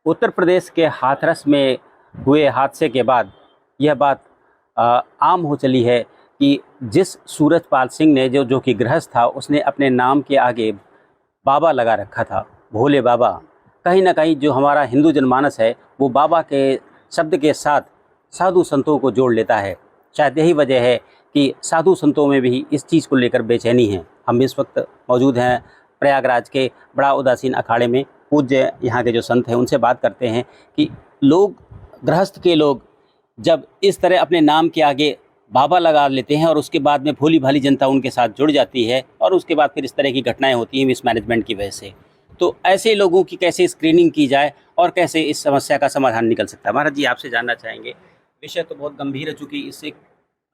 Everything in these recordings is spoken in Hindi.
उत्तर प्रदेश के हाथरस में हुए हादसे के बाद यह बात आम हो चली है कि जिस सूरजपाल सिंह ने जो कि गृहस्थ था, उसने अपने नाम के आगे बाबा लगा रखा था, भोले बाबा। कहीं न कहीं जो हमारा हिंदू जनमानस है, वो बाबा के शब्द के साथ साधु संतों को जोड़ लेता है। शायद यही वजह है कि साधु संतों में भी इस चीज़ को लेकर बेचैनी है। हम इस वक्त मौजूद हैं प्रयागराज के बड़ा उदासीन अखाड़े में। पूज्य यहाँ के जो संत हैं, उनसे बात करते हैं कि लोग, गृहस्थ के लोग जब इस तरह अपने नाम के आगे बाबा लगा लेते हैं और उसके बाद में भोली भाली जनता उनके साथ जुड़ जाती है और उसके बाद फिर इस तरह की घटनाएं होती हैं मिसमैनेजमेंट की वजह से, तो ऐसे लोगों की कैसे स्क्रीनिंग की जाए और कैसे इस समस्या का समाधान निकल सकता है। महाराज जी, आपसे जानना चाहेंगे, विषय तो बहुत गंभीर है, चूँकि इससे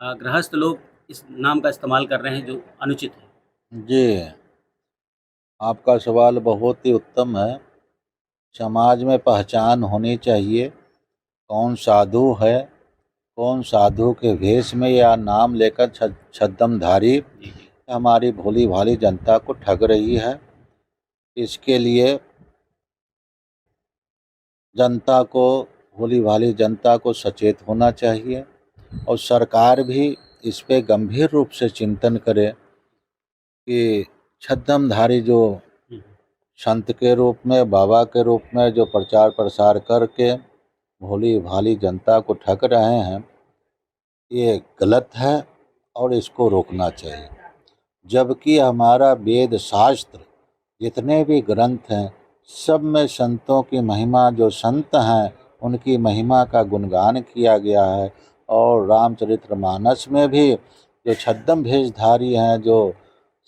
गृहस्थ लोग इस नाम का इस्तेमाल कर रहे हैं जो अनुचित है। जी, आपका सवाल बहुत ही उत्तम है। समाज में पहचान होनी चाहिए, कौन साधु है, कौन साधु के वेश में या नाम लेकर छद्मधारी हमारी भोली भाली जनता को ठग रही है। इसके लिए जनता को, भोली भाली जनता को सचेत होना चाहिए और सरकार भी इस पे गंभीर रूप से चिंतन करे कि छद्मधारी जो संत के रूप में, बाबा के रूप में जो प्रचार प्रसार करके भोली भाली जनता को ठग रहे हैं, ये गलत है और इसको रोकना चाहिए। जबकि हमारा वेद शास्त्र, जितने भी ग्रंथ हैं, सब में संतों की महिमा, जो संत हैं उनकी महिमा का गुणगान किया गया है। और रामचरितमानस में भी जो छद्म भेषधारी हैं, जो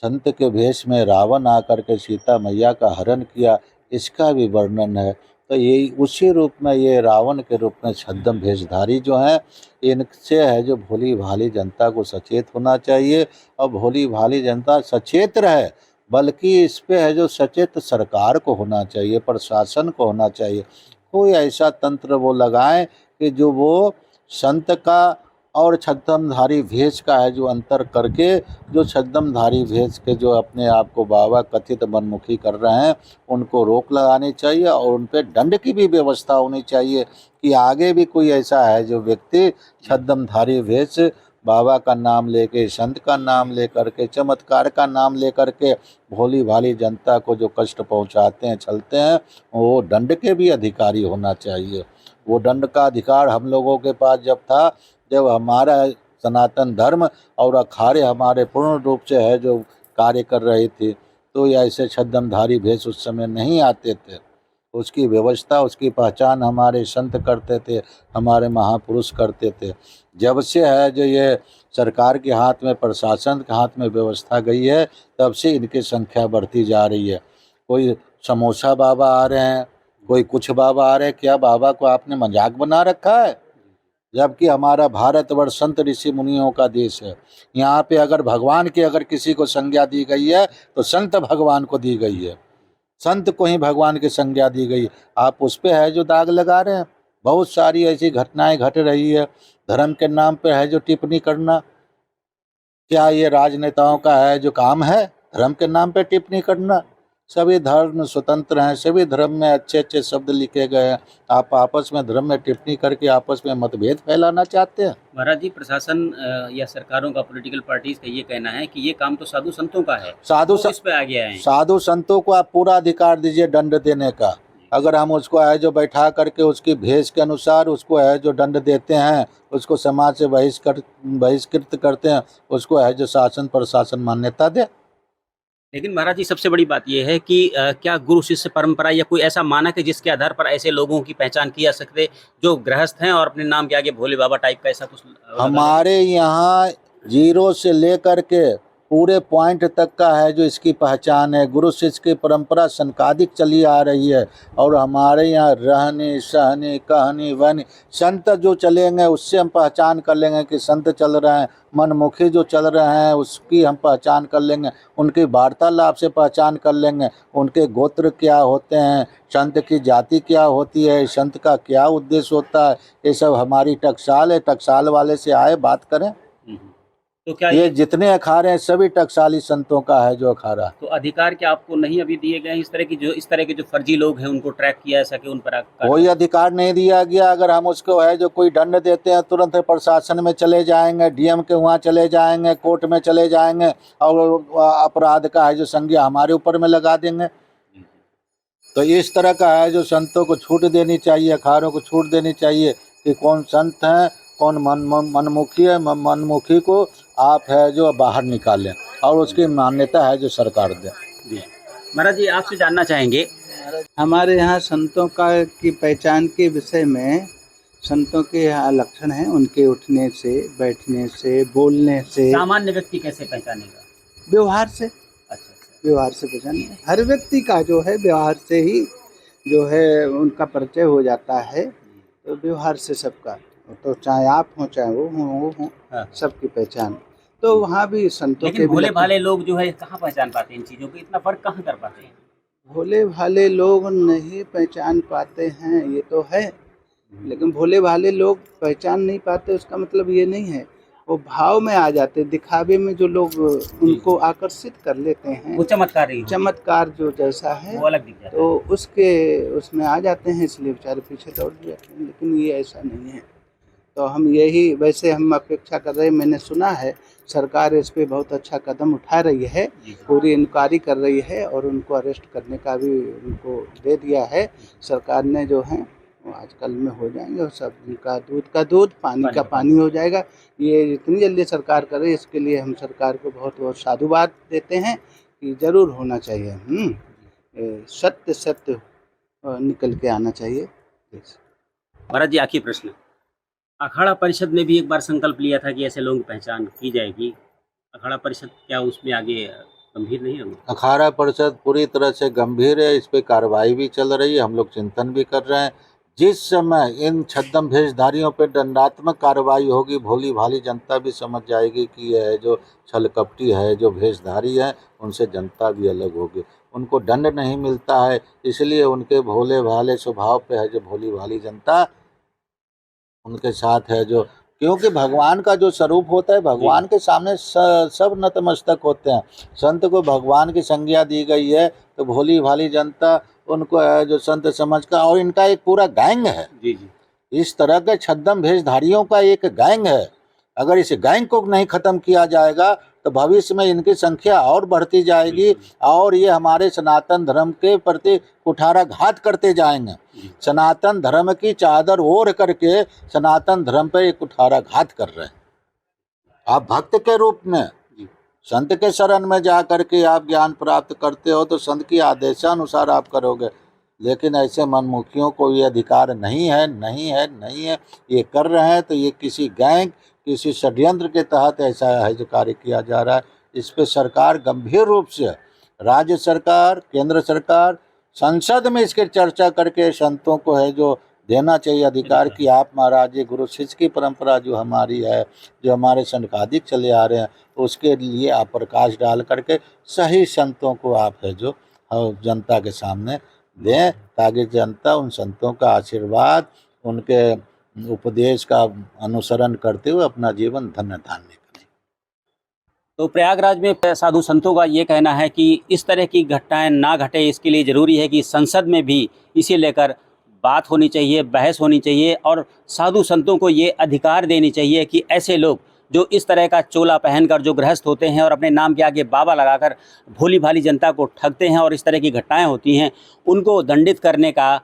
संत के भेष में रावण आकर के सीता मैया का हरण किया, इसका भी वर्णन है। तो यही उसी रूप में ये रावण के रूप में छद्म भेषधारी जो हैं, इनसे है जो भोली भाली जनता को सचेत होना चाहिए। और भोली भाली जनता सचेत रहे, बल्कि इस पे है जो सचेत सरकार को होना चाहिए, प्रशासन को होना चाहिए। कोई ऐसा तंत्र वो लगाएं कि जो वो संत का और छद्मधारी भेष का है जो अंतर करके, जो छद्मधारी भेष के जो अपने आप को बाबा कथित मनमुखी कर रहे हैं, उनको रोक लगानी चाहिए और उन पे दंड की भी व्यवस्था होनी चाहिए कि आगे भी कोई ऐसा है जो व्यक्ति छद्मधारी भेष, बाबा का नाम लेके, संत का नाम लेकर के, चमत्कार का नाम लेकर के भोली भाली जनता को जो कष्ट पहुंचाते हैं, चलते हैं, वो दंड के भी अधिकारी होना चाहिए। वो दंड का अधिकार हम लोगों के पास जब था, जब हमारा सनातन धर्म और अखाड़े हमारे पूर्ण रूप से है जो कार्य कर रही थी, तो ऐसे छद्मधारी भेष उस समय नहीं आते थे। उसकी व्यवस्था, उसकी पहचान हमारे संत करते थे, हमारे महापुरुष करते थे। जब से है जो ये सरकार के हाथ में, प्रशासन के हाथ में व्यवस्था गई है, तब से इनकी संख्या बढ़ती जा रही है। कोई समोसा बाबा आ रहे हैं, कोई कुछ बाबा आ रहे हैं। क्या बाबा को आपने मजाक बना रखा है? जबकि हमारा भारतवर्ष संत ऋषि मुनियों का देश है। यहाँ पे अगर भगवान की अगर किसी को संज्ञा दी गई है तो संत भगवान को दी गई है, संत को ही भगवान की संज्ञा दी गई। आप उस पे है जो दाग लगा रहे हैं। बहुत सारी ऐसी घटनाएं घट रही है। धर्म के नाम पे है जो टिप्पणी करना, क्या ये राजनेताओं का है जो काम है? धर्म के नाम पे टिप्पणी करना। सभी धर्म स्वतंत्र हैं, सभी धर्म में अच्छे अच्छे शब्द लिखे गए हैं। आप आपस में धर्म में टिप्पणी करके आपस में मतभेद फैलाना चाहते हैं। महाराज जी, प्रशासन या सरकारों का, पॉलिटिकल पार्टीज का ये कहना है कि ये काम तो साधु संतों का है, इस पे आ गया है। साधु संतों को आप पूरा अधिकार दीजिए दंड देने का। अगर हम उसको है जो बैठा करके उसकी भेष के अनुसार उसको है जो दंड देते हैं, उसको समाज से बहिष्कृत करते हैं, उसको है जो शासन प्रशासन मान्यता दे। लेकिन महाराज जी, सबसे बड़ी बात यह है कि क्या गुरु शिष्य परंपरा या कोई ऐसा मानक है जिसके आधार पर ऐसे लोगों की पहचान की जा सकते जो गृहस्थ हैं और अपने नाम के आगे भोले बाबा टाइप का ऐसा कुछ हमारे यहाँ जीरो से लेकर के पूरे पॉइंट तक का है जो इसकी पहचान है। गुरु शिष्य की परंपरा सनकादिक चली आ रही है और हमारे यहाँ रहने सहने कहनी वहनी संत जो चलेंगे उससे हम पहचान कर लेंगे कि संत चल रहे हैं। मनमुखी जो चल रहे हैं उसकी हम पहचान कर लेंगे, उनकी वार्तालाप से पहचान कर लेंगे, उनके गोत्र क्या होते हैं, संत की जाति क्या होती है, संत का क्या उद्देश्य होता है। ये सब हमारी टकसाल है। टकसाल वाले से आए बात करें। तो क्या ये जितने अखाड़े हैं सभी टकसाली संतों का है जो अखाड़ा। तो अधिकार क्या आपको नहीं अभी दिए गए हैं इस तरह के जो फर्जी लोग हैं उनको ट्रैक किया जा सके उन पर कोई अधिकार नहीं दिया गया। अगर हम उसको है जो कोई दंड देते हैं तुरंत प्रशासन में चले जाएंगे, डीएम के वहाँ चले जाएंगे, कोर्ट में चले जाएंगे और अपराध का है जो संज्ञा हमारे ऊपर में लगा देंगे। तो इस तरह का है जो संतों को छूट देनी चाहिए, अखाड़ों को छूट देनी चाहिए कि कौन संत हैं कौन मनमुखी है। मनमुखी को आप है जो बाहर निकालें और उसकी मान्यता है जो सरकार दे। जी महाराज जी, आपसे जानना चाहेंगे हमारे यहाँ संतों की पहचान के विषय में संतों के यहाँ लक्षण हैं, उनके उठने से, बैठने से, बोलने से। सामान्य व्यक्ति कैसे पहचानेगा? व्यवहार से। अच्छा, व्यवहार से पहचानेगा। हर व्यक्ति का जो है व्यवहार से ही जो है उनका परिचय हो जाता है। तो व्यवहार से सबका, तो चाहे आप हों चाहे वो हों हाँ। सबकी पहचान। तो वहाँ भी संतों लेकिन के भोले भाले लोग जो है कहाँ पहचान पाते हैं इन चीज़ों को? इतना फर्क कहाँ कर पाते हैं? भोले भाले लोग नहीं पहचान पाते हैं, ये तो है। लेकिन भोले भाले लोग पहचान नहीं पाते उसका मतलब ये नहीं है, वो भाव में आ जाते, दिखावे में जो लोग उनको आकर्षित कर लेते हैं, वो चमत्कार ही चमत्कार जो जैसा है वो अलग दिख जाता है। तो उसमें आ जाते हैं, इसलिए बेचारे पीछे दौड़ जाते हैं। लेकिन ये ऐसा नहीं है। तो हम यही वैसे हम अपेक्षा कर रहे हैं, मैंने सुना है सरकार इस पे बहुत अच्छा कदम उठा रही है, पूरी इंक्वायरी कर रही है और उनको अरेस्ट करने का भी उनको दे दिया है सरकार ने। जो है वो आजकल में हो जाएंगे और सब्जी का दूध पानी का पानी हो जाएगा। ये जितनी जल्दी सरकार करे इसके लिए हम सरकार को बहुत बहुत साधुवाद देते हैं कि ज़रूर होना चाहिए। सत्य निकल के आना चाहिए। महाराज जी, आखिरी प्रश्न, अखाड़ा परिषद ने भी एक बार संकल्प लिया था कि ऐसे लोगों की पहचान की जाएगी। अखाड़ा परिषद क्या उसमें आगे गंभीर नहीं है? अखाड़ा परिषद पूरी तरह से गंभीर है, इस पे कार्रवाई भी चल रही है, हम लोग चिंतन भी कर रहे हैं। जिस समय इन छद्म भेषधारियों पे दंडात्मक कार्रवाई होगी, भोली भाली जनता भी समझ जाएगी कि यह जो छल कपटी है, जो भेषधारी है, उनसे जनता भी अलग होगी। उनको दंड नहीं मिलता है, इसलिए उनके भोले भाले स्वभाव पे है जो भोली भाली जनता उनके साथ है जो, क्योंकि भगवान का जो स्वरूप होता है, भगवान के सामने सब नतमस्तक होते हैं। संत को भगवान की संज्ञा दी गई है, तो भोली भाली जनता उनको है जो संत समझ का, और इनका एक पूरा गैंग है। जी जी, इस तरह के छद्म भेषधारियों का एक गैंग है। अगर इस गैंग को नहीं खत्म किया जाएगा तो भविष्य में इनकी संख्या और बढ़ती जाएगी और ये हमारे सनातन धर्म के प्रति कुठाराघात करते जाएंगे। सनातन धर्म की चादर ओढ़ करके सनातन धर्म पर ये कुठाराघात कर रहे हैं। आप भक्त के रूप में संत के शरण में जा करके आप ज्ञान प्राप्त करते हो तो संत की आदेशानुसार आप करोगे, लेकिन ऐसे मनमुखियों को ये अधिकार नहीं है। ये कर रहे हैं तो ये किसी गैंग, किसी षड्यंत्र के तहत ऐसा है जो कार्य किया जा रहा है। इस पे सरकार गंभीर रूप से, राज्य सरकार, केंद्र सरकार, संसद में इसकी चर्चा करके संतों को है जो देना चाहिए अधिकार कि आप महाराज जी गुरु शिष्य की परंपरा जो हमारी है, जो हमारे संकादिक चले आ रहे हैं, उसके लिए आप प्रकाश डाल करके सही संतों को आप है जो जनता के सामने दें, ताकि जनता उन संतों का आशीर्वाद, उनके उपदेश का अनुसरण करते हुए अपना जीवन धन्य धान्य करें। तो प्रयागराज में साधु संतों का ये कहना है कि इस तरह की घटनाएं ना घटे, इसके लिए ज़रूरी है कि संसद में भी इसे लेकर बात होनी चाहिए, बहस होनी चाहिए और साधु संतों को ये अधिकार देनी चाहिए कि ऐसे लोग जो इस तरह का चोला पहनकर जो गृहस्थ होते हैं और अपने नाम के आगे बाबा लगाकर भोली भाली जनता को ठगते हैं और इस तरह की घटनाएं होती हैं, उनको दंडित करने का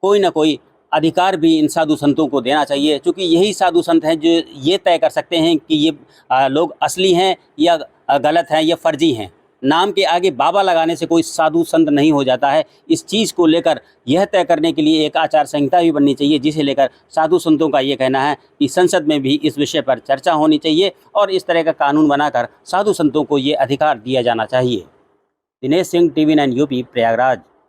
कोई ना कोई अधिकार भी इन साधु संतों को देना चाहिए, क्योंकि यही साधु संत हैं जो ये तय कर सकते हैं कि ये लोग असली हैं या गलत हैं या फर्जी हैं। नाम के आगे बाबा लगाने से कोई साधु संत नहीं हो जाता है। इस चीज़ को लेकर यह तय करने के लिए एक आचार संहिता भी बननी चाहिए, जिसे लेकर साधु संतों का ये कहना है कि संसद में भी इस विषय पर चर्चा होनी चाहिए और इस तरह का कानून बनाकर साधु संतों को ये अधिकार दिया जाना चाहिए। Dinesh Singh, TV9 UP, Prayagraj.